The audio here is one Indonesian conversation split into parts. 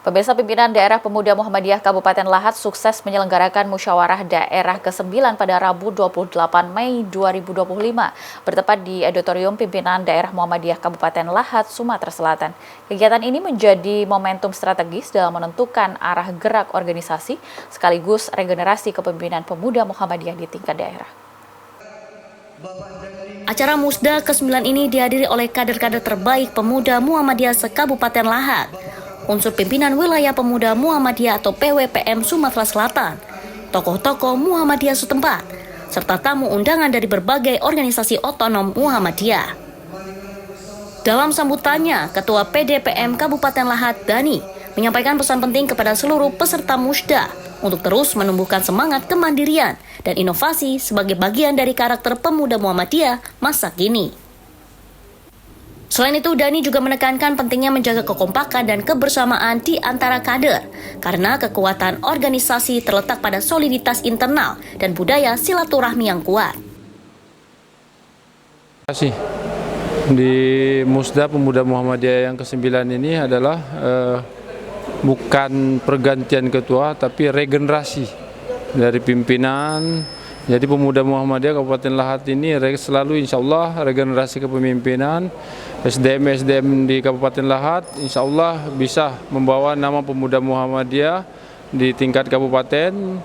Pemirsa, pimpinan daerah Pemuda Muhammadiyah Kabupaten Lahat sukses menyelenggarakan musyawarah daerah ke-9 pada Rabu 28 Mei 2025, bertepat di Auditorium Pimpinan Daerah Muhammadiyah Kabupaten Lahat, Sumatera Selatan. Kegiatan ini menjadi momentum strategis dalam menentukan arah gerak organisasi sekaligus regenerasi kepemimpinan pemuda Muhammadiyah di tingkat daerah. Acara Musda ke-9 ini dihadiri oleh kader-kader terbaik pemuda Muhammadiyah se-Kabupaten Lahat, unsur pimpinan wilayah pemuda Muhammadiyah atau PWPM Sumatera Selatan, tokoh-tokoh Muhammadiyah setempat, serta tamu undangan dari berbagai organisasi otonom Muhammadiyah. Dalam sambutannya, Ketua PDPM Kabupaten Lahat, Dani, menyampaikan pesan penting kepada seluruh peserta Musda untuk terus menumbuhkan semangat kemandirian dan inovasi sebagai bagian dari karakter pemuda Muhammadiyah masa kini. Selain itu, Dani juga menekankan pentingnya menjaga kekompakan dan kebersamaan di antara kader, karena kekuatan organisasi terletak pada soliditas internal dan budaya silaturahmi yang kuat. Terima kasih. Di Musda Pemuda Muhammadiyah yang ke-9 ini adalah bukan pergantian ketua, tapi regenerasi dari pimpinan. Jadi Pemuda Muhammadiyah Kabupaten Lahat ini selalu insya Allah regenerasi kepemimpinan, SDM di Kabupaten Lahat insya Allah bisa membawa nama Pemuda Muhammadiyah di tingkat kabupaten,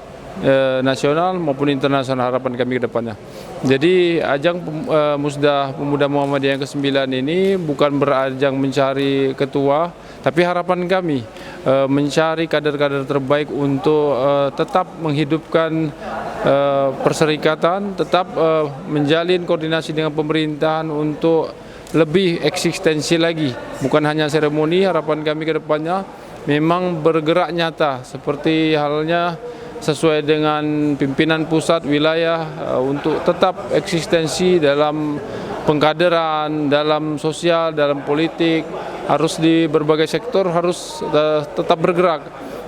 nasional maupun internasional, harapan kami ke depannya. Jadi ajang Musda Pemuda Muhammadiyah yang ke-9 ini bukan berajang mencari ketua, tapi harapan kami mencari kader-kader terbaik untuk tetap menghidupkan perserikatan, tetap menjalin koordinasi dengan pemerintahan untuk lebih eksistensi lagi. Bukan hanya seremoni, harapan kami ke depannya memang bergerak nyata seperti halnya sesuai dengan pimpinan pusat wilayah untuk tetap eksistensi dalam pengkaderan, dalam sosial, dalam politik, harus di berbagai sektor harus tetap bergerak.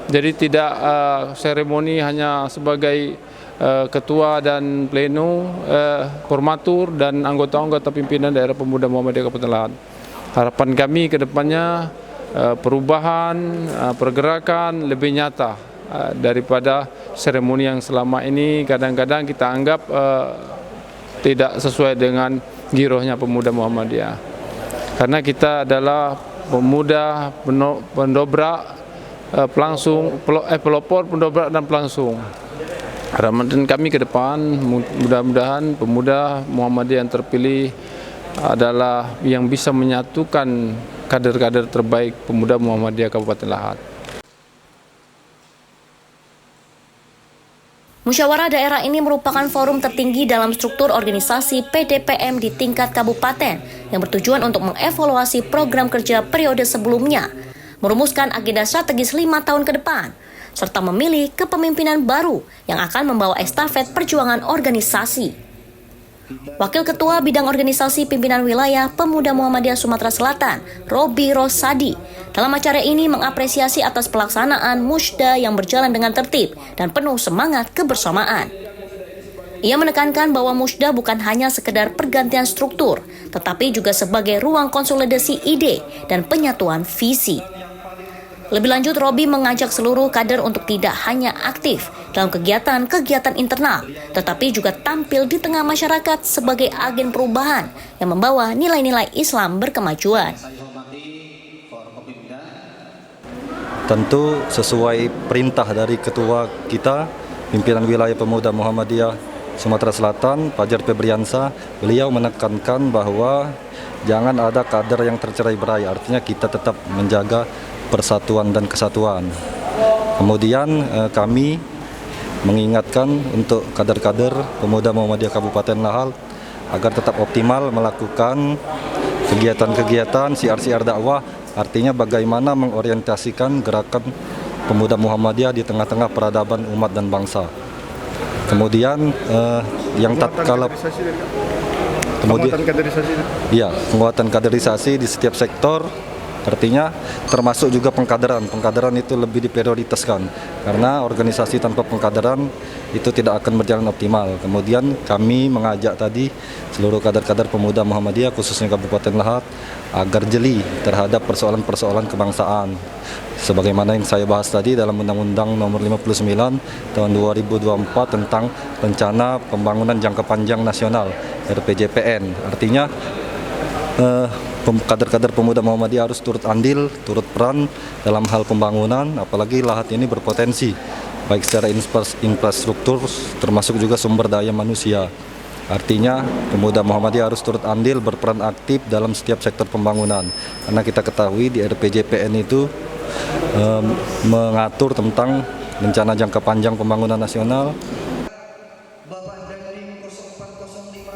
Jadi tidak seremoni hanya sebagai ketua dan pleno, formatur dan anggota-anggota pimpinan daerah Pemuda Muhammadiyah Kabupaten Lahat. Harapan kami ke depannya perubahan, pergerakan lebih nyata daripada seremoni yang selama ini kadang-kadang kita anggap tidak sesuai dengan girohnya pemuda Muhammadiyah. Karena kita adalah pemuda pendobrak, pelopor, pendobrak dan pelangsung. Harapan kami ke depan mudah-mudahan pemuda Muhammadiyah yang terpilih adalah yang bisa menyatukan kader-kader terbaik pemuda Muhammadiyah Kabupaten Lahat. Musyawarah daerah ini merupakan forum tertinggi dalam struktur organisasi PDPM di tingkat kabupaten yang bertujuan untuk mengevaluasi program kerja periode sebelumnya, merumuskan agenda strategis 5 tahun ke depan, serta memilih kepemimpinan baru yang akan membawa estafet perjuangan organisasi. Wakil Ketua Bidang Organisasi Pimpinan Wilayah Pemuda Muhammadiyah Sumatera Selatan, Robi Rosadi, dalam acara ini mengapresiasi atas pelaksanaan Musda yang berjalan dengan tertib dan penuh semangat kebersamaan. Ia menekankan bahwa Musda bukan hanya sekedar pergantian struktur, tetapi juga sebagai ruang konsolidasi ide dan penyatuan visi. Lebih lanjut, Robi mengajak seluruh kader untuk tidak hanya aktif dalam kegiatan-kegiatan internal, tetapi juga tampil di tengah masyarakat sebagai agen perubahan yang membawa nilai-nilai Islam berkemajuan. Tentu sesuai perintah dari ketua kita, pimpinan wilayah pemuda Muhammadiyah Sumatera Selatan, Fajar Febriansa, beliau menekankan bahwa jangan ada kader yang tercerai-berai, artinya kita tetap menjaga persatuan dan kesatuan. Kemudian kami mengingatkan untuk kader-kader pemuda Muhammadiyah Kabupaten Lahat agar tetap optimal melakukan kegiatan-kegiatan siar-siar dakwah, artinya bagaimana mengorientasikan gerakan pemuda Muhammadiyah di tengah-tengah peradaban umat dan bangsa. Kemudian yang tatkala penguatan kaderisasi di setiap sektor, artinya termasuk juga pengkaderan. Pengkaderan itu lebih diprioritaskan karena organisasi tanpa pengkaderan itu tidak akan berjalan optimal. Kemudian kami mengajak tadi seluruh kader-kader pemuda Muhammadiyah khususnya Kabupaten Lahat agar jeli terhadap persoalan-persoalan kebangsaan sebagaimana yang saya bahas tadi dalam Undang-Undang Nomor 59 Tahun 2024 tentang Rencana Pembangunan Jangka Panjang Nasional (RPJPN). Artinya kader-kader pemuda Muhammadiyah harus turut andil, turut peran dalam hal pembangunan, apalagi lahat ini berpotensi baik secara infrastruktur termasuk juga sumber daya manusia. Artinya pemuda Muhammadiyah harus turut andil, berperan aktif dalam setiap sektor pembangunan. Karena kita ketahui di RPJPN itu mengatur tentang rencana jangka panjang pembangunan nasional.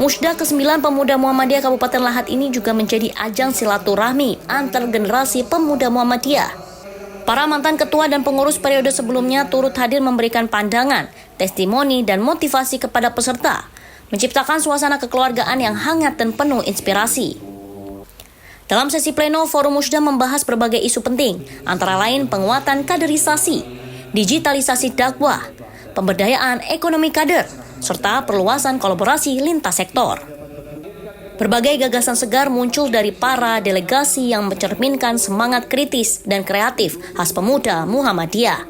Musda ke-9 Pemuda Muhammadiyah Kabupaten Lahat ini juga menjadi ajang silaturahmi antar generasi pemuda Muhammadiyah. Para mantan ketua dan pengurus periode sebelumnya turut hadir memberikan pandangan, testimoni, dan motivasi kepada peserta, menciptakan suasana kekeluargaan yang hangat dan penuh inspirasi. Dalam sesi pleno, Forum Musda membahas berbagai isu penting, antara lain penguatan kaderisasi, digitalisasi dakwah, pemberdayaan ekonomi kader, serta perluasan kolaborasi lintas sektor. Berbagai gagasan segar muncul dari para delegasi yang mencerminkan semangat kritis dan kreatif khas pemuda Muhammadiyah.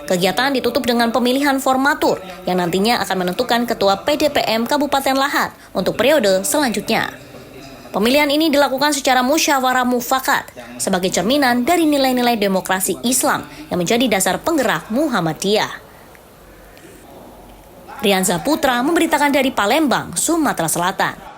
Kegiatan ditutup dengan pemilihan formatur yang nantinya akan menentukan ketua PDPM Kabupaten Lahat untuk periode selanjutnya. Pemilihan ini dilakukan secara musyawarah mufakat sebagai cerminan dari nilai-nilai demokrasi Islam yang menjadi dasar penggerak Muhammadiyah. Rianza Putra memberitakan dari Palembang, Sumatera Selatan.